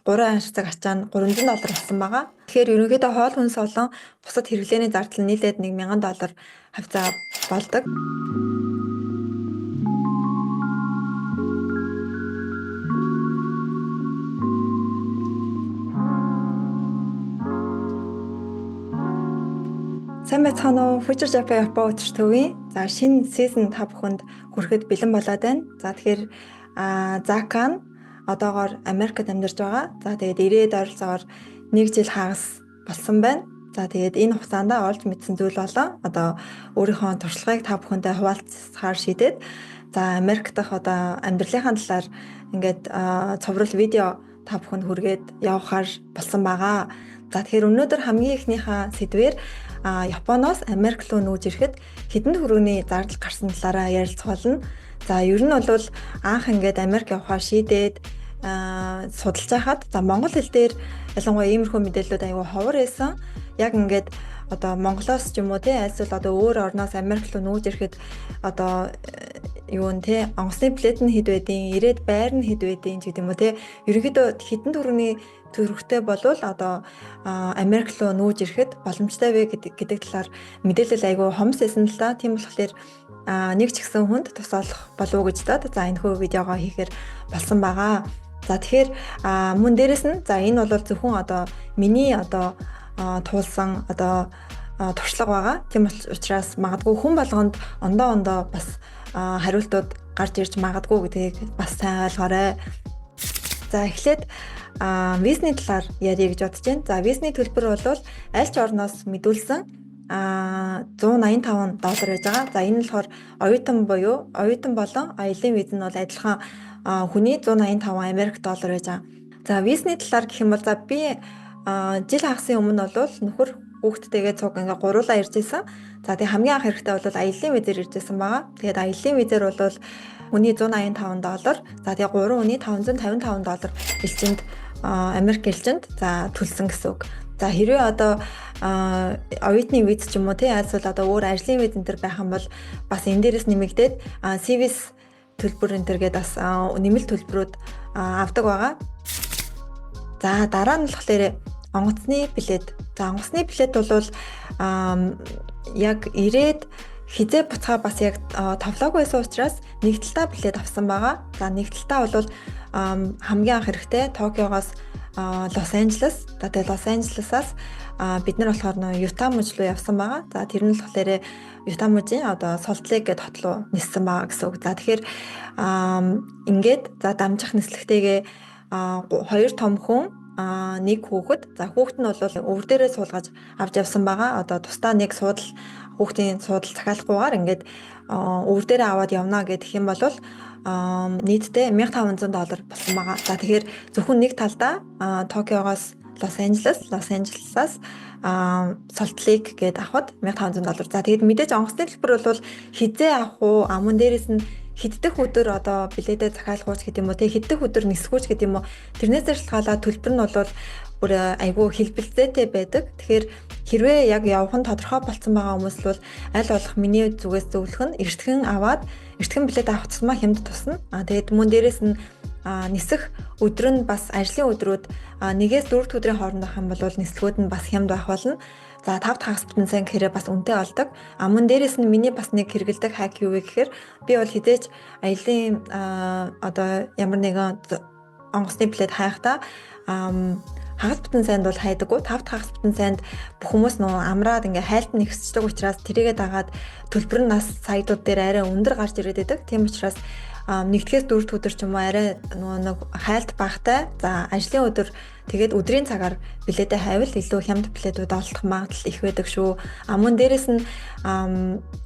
3 ашиг ачаанд $300 болсон байгаа. Тэгэхээр ерөнхийдөө хоол хүнс олон бусад хэрэглээний зардал нийлээд $1000 хавцаа болдог. Сайн байцгаана уу? Future Japan Япон өдөрт төвийн. За шинэ season та бүхэнд хүрэхэд бэлэн болоод байна. За тэгэхээр Закан одоогоор Америкт амьдарч байгаа. За тэгээд ирээд ойролцоогоор 1 жил хагас болсон байна. За тэгээд энэ хугацаанд олж мэдсэн зүйл болоо одоо өөрийнхөө туршлагыг та бүхэндээ хуваалцахаар шийдээд за Америк дахь одоо амьдралынхаа талаар ингээд цоврал видео та бүхэнд хүргээд явахаар болсон байгаа. За тэгэхээр өнөөдөр хамгийн ихнийхээ сэдвээр Японоос Америк руу нүүж ирэхэд хэдэн төгрөгийн зардал гарсан талаараа ярилцах болно. За ер нь бол анх ингээд Америк явахаар шийдээд судалж байхад за монгол хэл дээр ялангуяа иймэрхүү мэдээлэлүүд аюу ховор байсан. Яг ингээд одоо Монголоос ч юм уу те альсвал одоо өөр орноос Америк руу нүүж ирэхэд одоо юу нэ онгоцны билет нь хэд байдیں, ирээд байр нь хэд байдیں гэдэг юм уу те. Ерөнхийдөө хэдэн төгрөгийн төгрөгтэй болвол одоо Америк руу нүүж ирэхэд боломжтой вэ гэдэг талаар мэдээлэл айгүй хомс байсан л да. Тийм болохоор нэг ч ихсэн хүнд тус олох болов уу гэж дод. За энэ хөө видеогоо хийхээр болсон байгаа. За тэгэхээр мөн дээрэс нь за энэ бол зөвхөн одоо миний одоо туулсан одоо туршлага байгаа. Тийм учраас магадгүй хүн болгонд ондоо бас хариултууд гарч ирж магадгүй гэдгийг бас сайн ойлгоорой. За эхлээд визний талаар ярих гэж бодож байна. За визний төлбөр бол аль ч орноос мэдүүлсэн $185 байж байгаа. За энэ нь болохоор оюутан болон аялын виз нь бол адилхан хүний $185 Америк доллар байж байгаа. За визний талаар гэх юм бол за би жил хагасын өмнө бол нөхөр хүүхдтэйгээ цуг ингээ гуруулаа ирж исэн. За тэг хамгийн анх хэрэгтэй бол аялын визээр ирж исэн байгаа. Тэгээд аялын визээр бол хүний $185. За тэгээ 3 хүний $555 элчинд Америк элчинд за төлсөн гэсэн үг. За хэрвээ одоо оюутны виз ч юм уу тий альсвал одоо өөр ажлын виз энэ төр байх юм бол бас энэ дээрээс нэмэгдээд CVS төлбөр энэ төргээд бас нэмэлт төлбөрүүд авдаг байгаа. За дараа нь болохоор онгоцны билет. За онгоцны билет бол яг ирээд хизээ буцаа бас яг товлоог байсан учраас нэг талдаа билет авсан байгаа. За нэг талдаа бол хамгийн анх хэрэгтэй Токиогоос Лос Анжелес. За тэгээ Лос Анжелесаас бид нар болохоор Юта мужид руу явсан байгаа. За тэр нь болохоор Юта мужийн одоо Солт-Лейк гэдэг хот руу ниссэн байгаа гэсэн үг. За тэгэхээр ингээд за дамжих нислэгтэйгээ 2 том хүн нэг хүүхэд. За хүүхэд нь бол өвөр дээрээ суулгаж авч явсан байгаа. Одоо тусдаа нэг суудал хүүхдийн суудал захиалахгүйгээр ингээд өвөр дээрээ аваад явна гэх юм бол нийтдээ $1500 болсон байгаа. За тэгэхээр зөвхөн нэг талдаа Токиогоос Лос Анжелесаас Солт-Лейк гээд авахд $1500. За тэгээд мэдээж онгоцны төлбөр бол хизээ авах уу, мөн дээрээс нь хэддэх өдөр одоо билетээ захиалгууч гэдэг юм уу, тэг хэддэх өдөр нисгүүч гэдэг юм уу. Тэрнээс шалтгаалаад төлбөр нь бол бүр айгүй хэлбэлзээтэй байдаг. Тэгэхээр хэрвээ яг явах нь тодорхой болсон байгаа хүмүүс бол аль болох миний зүгээс зөвлөх нь эртхэн билет авах тусмаа хямд тусна. Тэгээд мөн дээрээс нь нисэх өдөр нь бас ажлын өдрүүд 1-4 өдрийн хооронд байх юм бол нислэгүүд нь бас хямд байх болно. За 5 хагас бүтэн сайн гэхээр бас үнэтэй болдог. Мөн дээрээс нь миний бас нэг хэрэгэлдэг хак юу вэ гэхээр би бол хизээж аялын одоо ямар нэгэн онгоцны билет хайхдаа хагас бүтэн сайнд бол хайдаггүй. 5 хагас бүтэн сайнд бүх хүмүүс нөө амраад ингээ хайлт нь ихсдэг учраас тэрийгэ дагаад төлбөр нь нас саядууд дээр арай өндөр гарч ирээд байдаг. Тийм учраас 1-4 өдөр ч юм уу арай нэг хайлт багтай. За ажлын өдөр тэгээд өдрийн цагаар билетээ хайвал илүү хямд билетүүд олдох магадлал их байдаг шүү. Мөн дээрэс нь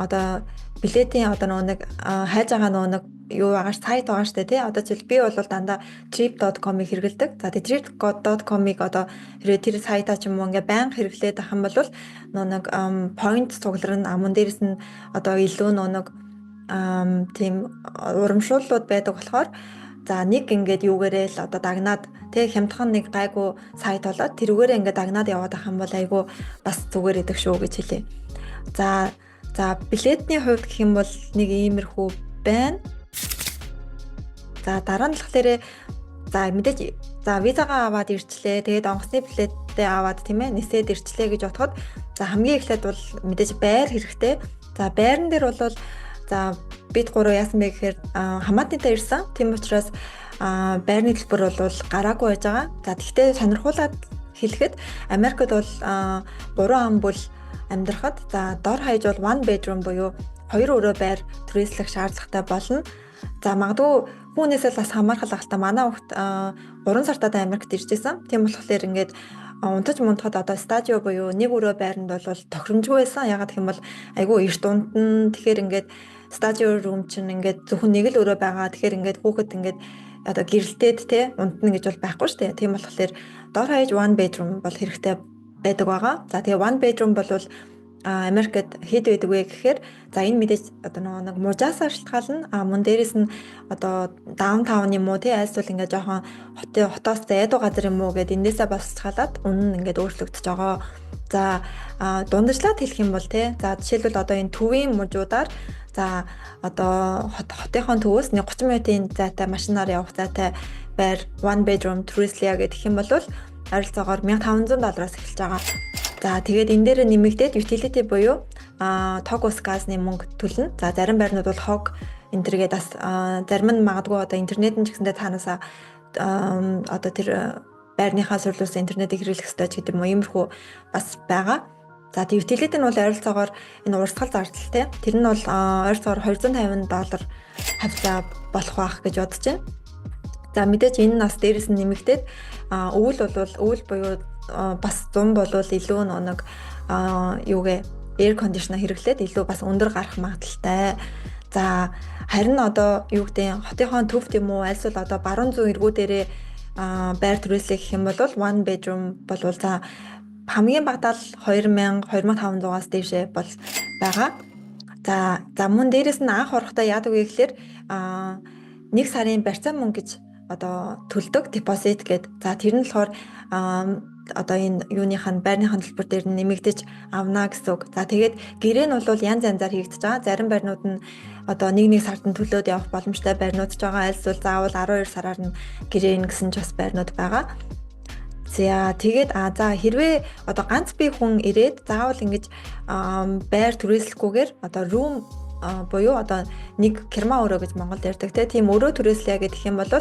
одоо билетийн одоо нэг хайж байгаа нэг юу агаар сайт байгаа штэ тий. Одоо жишээл би бол дандаа trip.com-ыг хэрэглэдэг. За тэгээд trip.com-ыг одоо хэрэг тэр сайтаа ч юм уу ингээ байнга хэрэглээд ах юм бол нэг point цуглар нь мөн дээрэс нь одоо илүү нэг тийм урамшууллууд байдаг болохоор за нэг ингээд юугээрээ л одоо дагнаад тэг хямдхан нэг гайгүй сайт болоод тэрүүгээрээ ингээд дагнаад яваад ах юм бол айгүй бас зүгээр идэх шүү гэж хэлээ. За билетний хувьд гэх юм бол нэг иймэрхүү байна. За дараа нь болохоор за мэдээж За визагаа аваад ирчлээ. Тэгээд онгоцны билетээ аваад тийм ээ нисээд ирчлээ гэж бодоход за хамгийн эхлээд бол мэдээж байр хэрэгтэй. За байран дээр бол за бид гурав яасан бэ гэхээр хамаатнтай ирсэн. Тийм учраас байрны төлбөр бол гараагүй байж байгаа. За тэгтээ сонирхуулаад хэлэхэд Америкт бол 3 ам бүл амьдрахад за дор хаяж бол one bedroom буюу 2 өрөө байр түрээслэх шаардлагатай болно. За магадгүй хүүнээсээ бас хамаархал ахalta манай хүүхд 3 сартад Америкт иржсэн. Тийм болохоор ингээд унтаж мунтахад одоо стадио буюу нэг өрөө байранд бол тохиромжгүй байсан. Ягаад гэх юм бол айгүй эрт унтна. Тэгэхээр ингээд стадио рум чинь ингээд зөвхөн нэг л өрөө байгаа. Тэгэхээр ингээд хүүхэд ингээд одоо гэрэлтээд те унтна гэж бол байхгүй шүү дээ. Тийм болохоор дор хаяж one bedroom бол хэрэгтэй байдаг байгаа. За тэгээ one bedroom бол Америкт хэд байдаг вэ гэхээр за энэ мэдээж одоо нэг мужаас шалтгаална. Мөн дээрэс нь одоо даунтаун юм уу тий айлсвал ингээд жоохон хотоос зайдуу газар юм уу гэд эндээсээ бас шалтгаалаад үнэн нь ингээд өөрчлөгдөж байгаа. За дундажлаад хэлэх юм бол тий за жишээлбэл одоо энэ төвийн мужуудаар за одоо хотынхон төвөөс 30 минутын зайтай машинаар явах зайтай байр one bedroom Truislia гэх юм бол ойролцоогоор $1500 эхэлж байгаа. За тэгээд энэ дээр нэмэгдээд utility буюу тог ус газны мөнгө төлнө. За зарим байрнууд бол хог энтергээд бас зарим нь магадгүй одоо интернетэн ч гэсэндээ таанасаа одоо тэр байрныхаа сурлуулсан интернетийг хэрэглэх ёстой ч гэдэг юм уу иймэрхүү бас байгаа. За тэг utility нь бол ойролцоогоор энэ урсгал зардал те тэр нь бол ойролцоогоор $250 хавцаа болох байх гэж бодож байна. За мэдээж энэ нас дээрээс нь нэмэгдээд өвөл буюу бас зам болвол илүү нэг юугээ air conditioner хэрэглээд илүү бас өндөр гарах магадaltaй. За харин одоо юу гэдэг хотынхон төвд юм уу альсвал одоо баруун зүүн эргүүдээрээ байр түрээслэх гэх юм бол one bedroom болвол за хамгийн багадаа 2000-2500-аас дээшээ бол байгаа. За мөн дээрэс нь анх орохдоо яадаг вэ гэхээр 1 сарын барьцаан мөнгө гэж одоо төлдөг депозит гэд. За тэр нь болохоор одоо энэ юуныхаа байрныхаа төлбөр дээр нэмэгдэж авна гэсэн үг. За тэгээд гэрээ нь бол янз янзаар хийгдэж байгаа. Зарим байрнууд нь одоо нэг сард нь төлөөд явах боломжтой байрнууд ч байгаа. Альсвал заавал 12 сараар нь гэрээ гэсэн ч бас байрнууд байгаа. За тэгээд за хэрвээ одоо ганц бие хүн ирээд заавал ингэж байр түрээслэхгүйгээр одоо room буюу одоо нэг керма өрөө гэж Монголд ярьдаг тийм өрөө түрээслэе гэдэг юм бол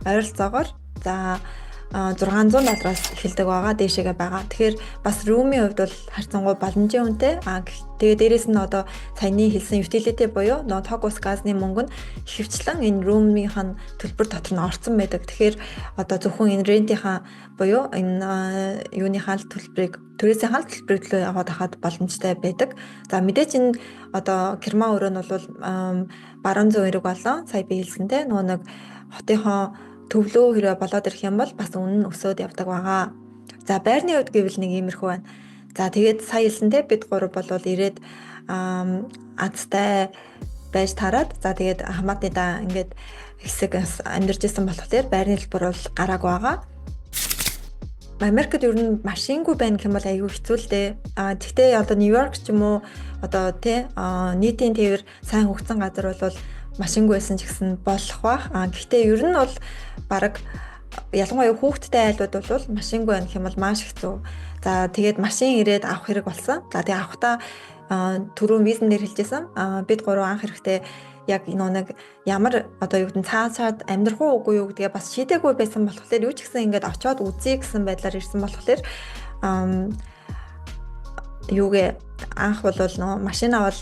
ойролцоогоор за $600 эхэлдэг байгаа дээшээгээ байгаа. Тэгэхээр бас room-ийн хувьд бол харьцангуй боломжийн үнэтэй. Тэгээд дээрэс нь одоо саяны хэлсэн utility буюу тог ус газны мөнгө нь ихэвчлэн энэ room-ийн төлбөр дотор нь орсон байдаг. Тэгэхээр одоо зөвхөн энэ рентийнхаа буюу энэ юуныхаа төлбөрийг түрээсийн төлбөрийг төлөө яваад хахад боломжтой байдаг. За мэдээч энэ одоо керма өрөө нь бол баруун зүүн эрэг болон сая би хэлсэнтэй нөгөө нэг хотынхоо төвлөө хэрэг болоод ирэх юм бол бас үнэн нь өсөөд явдаг байгаа. За байрны хувьд гэвэл нэг иймэрхүү байна. За тэгээд сая хэлсэнтэй бид гурав болвол ирээд азтай байж тараад за тэгээд хамаатны да ингээд хэсэг амьдарч исэн болохоор байрны төлбөр бол гараагүй байгаа. Америкт ер нь машингүй байна гэх юм бол аюу хэцүү л дээ. Тэгтээ одоо Нью-Йорк ч юм уу одоо тий нийтийн тээвэр сайн хөгжсөн газар бол машингүй байсан ч гэсэн болох бах. Гэхдээ ер нь бол баг ялангуяа хүүхдтэй айлууд бол машингүй байх юм бол маш хэцүү. За тэгээд машин ирээд авах хэрэг болсон. За тэгээд авахдаа түрүүн визэн дээр хэлжсэн. Бид гурав анх эрэхтэй яг нэг ямар одоо юу гэдэг цаашаад амьдрах уугүй юу гэдгээ бас шийдээгүй байсан болохоор юу ч гэсэн ингээд очиод үзье гэсэн байдлаар ирсэн болохоор юугээ анх бол нөө машин авал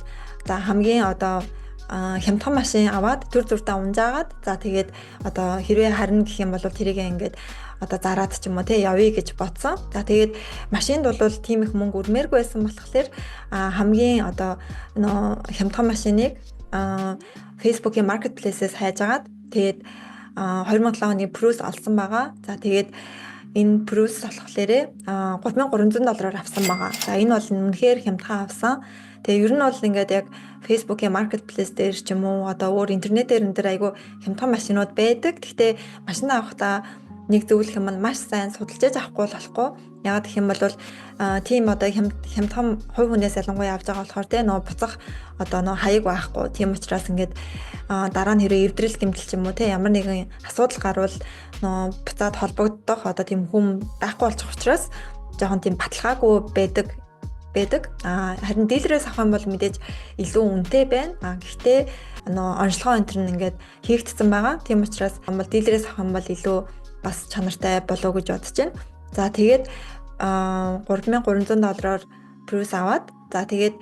за хамгийн одоо хямдхан машин аваад төр зүртээ унжаагаад за тэгээд одоо хэрвээ харна гэх юм бол тэрийг ингээд одоо зараад ч юм уу тий явъя гэж бодсон. За тэгээд машинд бол тийм их мөнгө өрмээргүй байсан болохоор хамгийн одоо нөө хямдхан машиныг Facebook-ийн marketplace-ээс хайжгаад тэгээд 2007 оны Prius олсон байгаа. За тэгээд энэ Prius болохоор $3300 авсан байгаа. За энэ бол үнэхээр хямдхан авсан. Тэгээ ер нь бол ингээд яг Facebook-ийн marketplace дээр ч юм уу одоо өөр интернетээр энэ төр айгу хямдхан машинууд байдаг. Гэхдээ машин авахдаа нэг зөвлөх юм нь маш сайн судалж авахгүй болохгүй. Ягаад гэх юм бол тийм одоо хямдхан хувь хүнээс ялангуяа авч байгаа болохоор те нөгөө буцах одоо нөгөө хаяг байхгүй. Тийм учраас ингээд дараа нь хэрэг эвдрэл гэмтэл ч юм уу те ямар нэгэн асуудал гарвал нөгөө буцаад холбогдох одоо тийм хүм байхгүй болчих учраас жоохон тийм баталгаагүй байдаг. Харин дилерээс авах юм бол мэдээж илүү үнэтэй байна. Гэхдээ онцлогоо энэ төр нь ингээд хийгдсэн байгаа. Тийм учраас бол дилерээс авах юм бол илүү бас чанартай болоо гэж бодож байна. За тэгээд $3,300 плюс аваад за тэгээд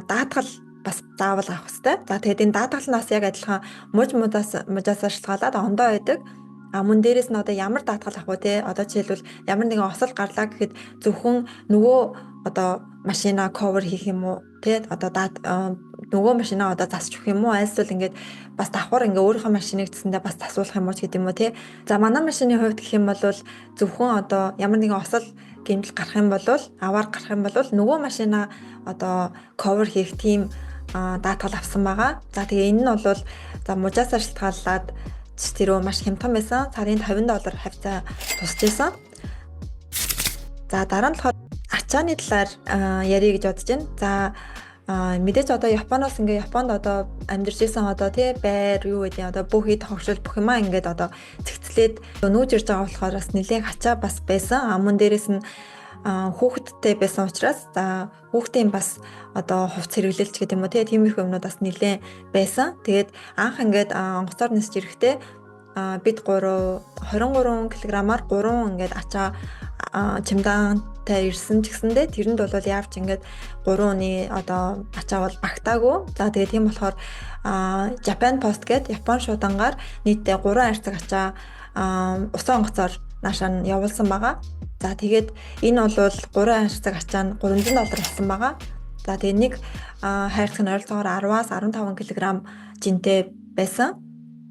даатгал бас заавал авах хэрэгтэй. За тэгээд энэ даатгалнаас яг адилхан мужаас шалтгаалаад ондоо байдаг. Мөн дээрээс нь одоо ямар даатгал авах вэ те? Одоо жишээлбэл ямар нэгэн осол гарлаа гэхэд зөвхөн нөгөө одоо машина cover хийх юм уу? Те одоо нөгөө машинаа одоо засч өгөх юм уу? Айлсвал ингээд бас давхар ингээ өөрийнхөө машиныг гэсэндээ бас засуулах юм уу ч гэдэг юм уу те. За манай машины хувьд гэх юм бол зөвхөн одоо ямар нэгэн осол гэмтэл гарах юм бол аваар гарах юм бол нөгөө машинаа одоо cover хийх тийм даатгал авсан байгаа. За тэгээ энэ нь бол за мужаасаа шалтгаалаад тэрөө маш хямдхан байсан. Сарын $50 хавцаа тусч байсан. За дараа нь болохоор ачааны талаар ярих гэж бодож байна. За мэдээж одоо Японоос ингээ Японд одоо амьдарч исэн одоо тий байр юу гэдэг одоо бүх хэд хогшил бүх юмаа ингээд одоо цэгцлээд нүүж ирж байгаа болохоор бас нэлээд хачаа бас байсан. Мөн дээрээс нь хүүхэдтэй байсан учраас за хүүхдийн бас одоо хувц хэрэглэлч гэдэг юм уу тиймэрхүү юмнууд бас нэлээд байсан. Тэгээд анх ингээд онгоцоор нисэж ирэхдээ бид 23 кг-аар 3 ингээд ачаа чимдаантай ирсэн ч гэсэндээ тэрэнд бол яавч ингээд 3-ны одоо ачаа бол багтаагүй. За тэгээд тийм болохоор Japan Post гэдэг Япон шуудангаар нийтдээ 3 арцаг ачаа усан онгоцоор наашаа нь явуулсан байгаа. За тэгээд энэ бол 3 арцаг ачаа нь $300 болсон байгаа. За тэгээд нэг хайрцаг нь ойролцоогоор 10-аас 15 кг жинтэй байсан.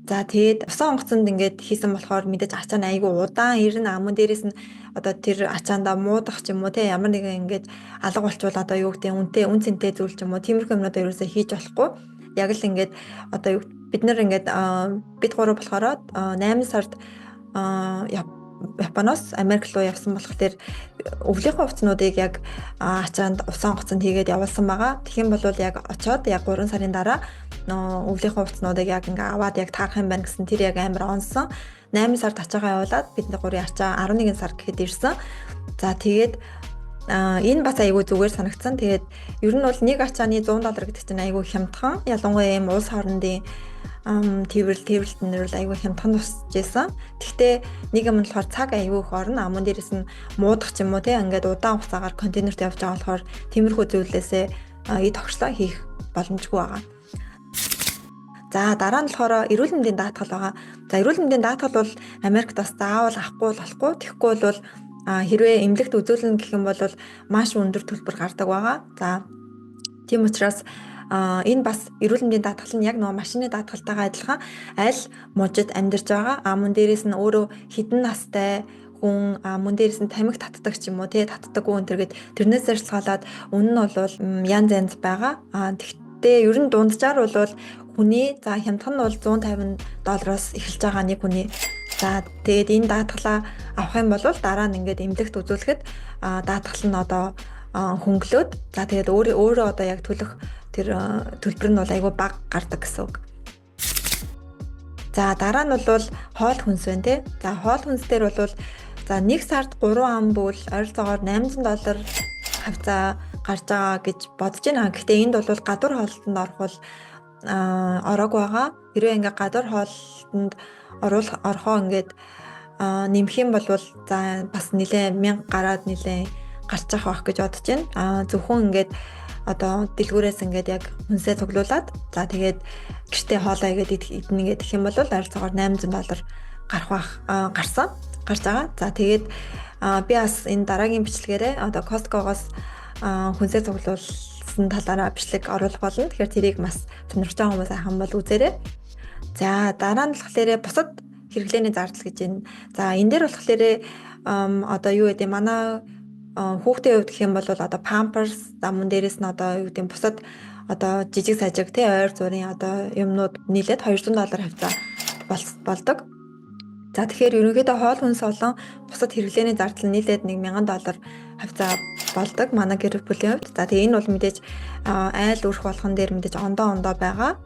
За тэгээд усан онгоцонд ингээд хийсэн болохоор мэдээж ачаа нь айгүй удаан ирнэ. Мөн дээрээс нь одоо тэр ачаандаа муудах ч юм уу те ямар нэгэн ингээд алга болчвол одоо юу гэдэг үн цэнтэй зүйл ч юм уу тиймэрхүү юмнуудаа ерөөсөө хийж болохгүй. Яг л ингээд одоо бид нар ингээд бид гурав болохоор 8 сард Японоос Америк руу явсан болохоор өвлийнхөө хувцснуудыг яг ачаанд усан онгоцонд хийгээд явуулсан байгаа. Тэгэх юм бол яг очоод яг 3 сарын дараа өвлийнхөө хувцснуудыг яг ингээ аваад яг таарах юм байна гэсэн тэр яг амар онсон. 8 сард ачаагаа явуулаад бид гурийн ачаа 11 сар гэхэд ирсэн. За тэгээд энэ бас айгүй зүгээр санагдсан. Тэгээд ер нь бол нэг ачааны $100 гэдэг чинь айгүй хямдхан. Ялангуяа ийм улс хоорондын тэрвэрлэлтнэр бол айгүй хямдхан тусч байсан. Гэхдээ нэг юм нь болохоор цаг айгүй их орно. Мөн дээрээс нь муудах ч юм уу те ингээд удаан хугацаагаар контейнерт явж байгаа болохоор тиймэрхүү зүйлээсээ тогшлоо хийх боломжгүй байгаа. За дараа нь болохоор эрүүл мэндийн даатгал байгаа. За эрүүл мэндийн даатгал бол Америкт бас заавал авахгүй болохгүй. Тэгэхгүй бол хэрвээ эмнэлэгт үзүүлнэ гэх юм бол маш өндөр төлбөр гардаг байгаа. За тийм учраас энэ бас эрүүл мэндийн даатгал нь яг нөгөө машины даатгалтайгаа адилхан аль мужид амьдарч байгаа. Мөн дээрээс нь өөрөө хідэн настай хүн мөн дээрээс нь тамхи татдаг ч юм уу татдаггүй энэ төргээд тэрнээс шалтгаалаад үнэн нь бол янз байгаа. Тэгтээ ер нь дунджаар бол хүний за хямдхан нь бол $150 эхэлж байгаа нэг хүний. За тэгээд энэ даатгалаа авах юм бол дараа нь ингээд эмнэлэгт үзүүлэхэд даатгал нь одоо хөнгөлөөд за тэгээд өөрөө одоо яг төлөх тэр төлбөр нь бол айгүй бага гардаг гэсэн үг. За дараа нь бол хоол хүнс байна те. За хоол хүнс дээр бол за нэг сард 3 ам бүл ойролцоогоор $800 хавцаа гарч байгаа гэж бодож байна. Гэхдээ энд бол гадуур хоолтонд орох бол ороогүй байгаа. Хэрвээ ингээ гадуур хоолтонд орохоо ингээд нэмэх юм бол за бас нэлээ 1000 гараад нэлээ гарч явах гэж бодож байна. Зөвхөн ингээд одоо дэлгүүрээс ингээд яг хүнсээ цуглуулад за тэгээд гэртээ хоолоо игээд идэнэ гэх юм бол ойролцоогоор $800 гарч байгаа. За тэгээд би бас энэ дараагийн бичлэгээрээ одоо Costco-гоос хүнсээ цуглуулсан талаараа бичлэг оруулах болно. Тэгэхээр тэрийг бас сонирхож байгаа хүмүүс ахын бол үзээрэй. За дараа нь болохоор бусад хэрэглээний зардал гэж байна. За энэ дээр болохоор одоо юу гэдэг манай хүүхдийн хувьд гэх юм бол одоо Pampers мөн дээрээс нь одоо юу гэдэг бусад одоо жижиг сажиг ойр зургийн одоо юмнууд нийлээд $200 хавцаа болдог. За тэгэхээр ерөнхийдөө хоол хүнс олон бусад хэрэглээний зардал нь нийлээд $1,000 хавцаа болдог манай гэр бүлийн хувьд. За тэгээ энэ бол мэдээж айл өрх болгон дээр мэдээж ондоо байгаа.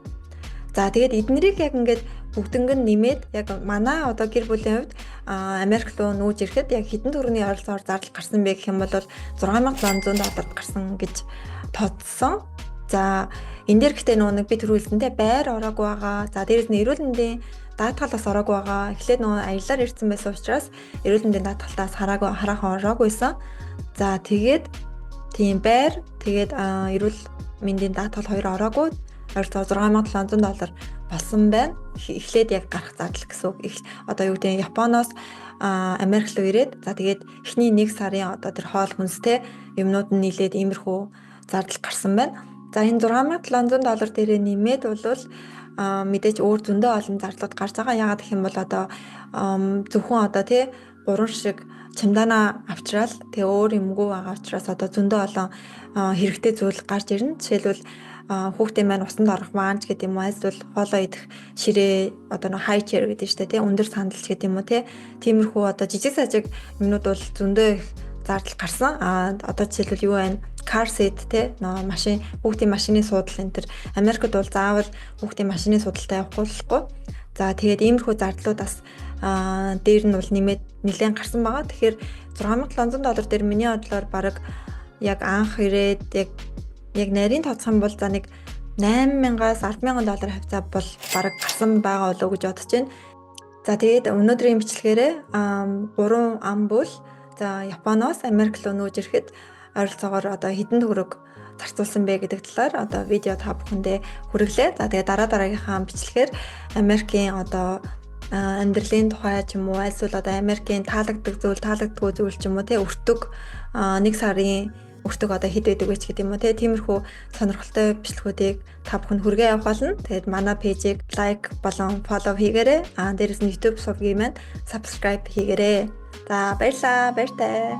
За тэгээд эднэрийг яг ингээд бүгднгэн нэмээд яг манай одоо гэр бүлийн хувьд Америк руу нүүж ирэхэд яг хэдэн төгрөгийн ойролцоогоор зардал гарсан бэ гэх юм бол $6,700 гарсан гэж тооцсон. За энэ дээр гэхдээ нэг би түрүүлсэнтэй байр ороогүй байгаа. За дээрээс нь эрүүл мэндийн даатгал бас ороогүй байгаа. Эхлээд аяллаар ирсэн байсан учраас эрүүл мэндийн даатгалтаас хараахан ороогүйсэн. За тэгээд тийм байр тэгээд эрүүл мэндийн даатгал хоёр ороогүй. Ойролцоогоор $6,700 болсон байна. Эхлээд яг гарах зардал гэсэн үг. Одоо юу гэдэг нь Японоос Америк руу ирээд за тэгээд эхний 1 сарын одоо тэр хоол хүнстэй юмнууд нь нийлээд иймэрхүү зардал гарсан байна. За энэ $6,700 дээрээ нэмээд бол мэдээж өөр зөндөө олон зардлууд гарч байгаа. Яагаад гэх юм бол одоо зөвхөн одоо тий 3 шиг чамдаана авчраал тэгээ өөр юмгүй байгаа учраас одоо зөндөө олон хэрэгтэй зүйл гарч ирнэ. Жишээлбэл хүүхдээ маань усанд орох маанч гэдэг юм уу, эсвэл хоолоо идэх ширээ одоо хай чер гэдэг нь шүү дээ, тий өндөр сандалч гэдэг юм уу, тий тиймэрхүү одоо жижиг сажиг юмнууд бол зөндөө их зардал гарсан. Одоо жишээлбэл юу байна? Car seat тий машин хүүхдийн машины суудал энэ төр Америкт бол заавал хүүхдийн машины суудалтай явахгүй болохгүй. За тэгээд иймэрхүү зардлуудаас дээр нь бол нэмээд нэлээд гарсан байгаа. Тэгэхээр $6,700 дээр миний бодлоор баг яг анх ирээд яг нарийн тооцох юм бол за нэг $8,000-аас $10,000 хавцаа бол баг гарсан байгаа болов уу гэж бодож байна. За тэгээд өнөөдрийн бичлэгээрээ 3 ам бүл за Японоос Америк руу нүүж ирэхэд ойролцоогоор одоо хэдэн төгрөг зарцуулсан бэ гэдэг талаар одоо видео та бүхэндээ хүргэлээ. За тэгээд дараагийнхаа бичлэгээр Америкийн одоо амьдралын тухай ч юм уу, эсвэл одоо Америкийн таалагддаг зүйл, таалагддаггүй зүйл ч юм уу, тэ өртөг 1 сарын өртөг одоо хэд байдаг вэ ч гэдэг юм уу, тэ тиймэрхүү сонирхолтой бичлэгүүдийг та бүхэнд хүргэж явах болно. Тэгээд манай пэйжийг лайк болон фоллоу хийгээрэй. Дээрээс нь YouTube сувгийг маань subscribe хийгээрэй. За баярлалаа, баяртай.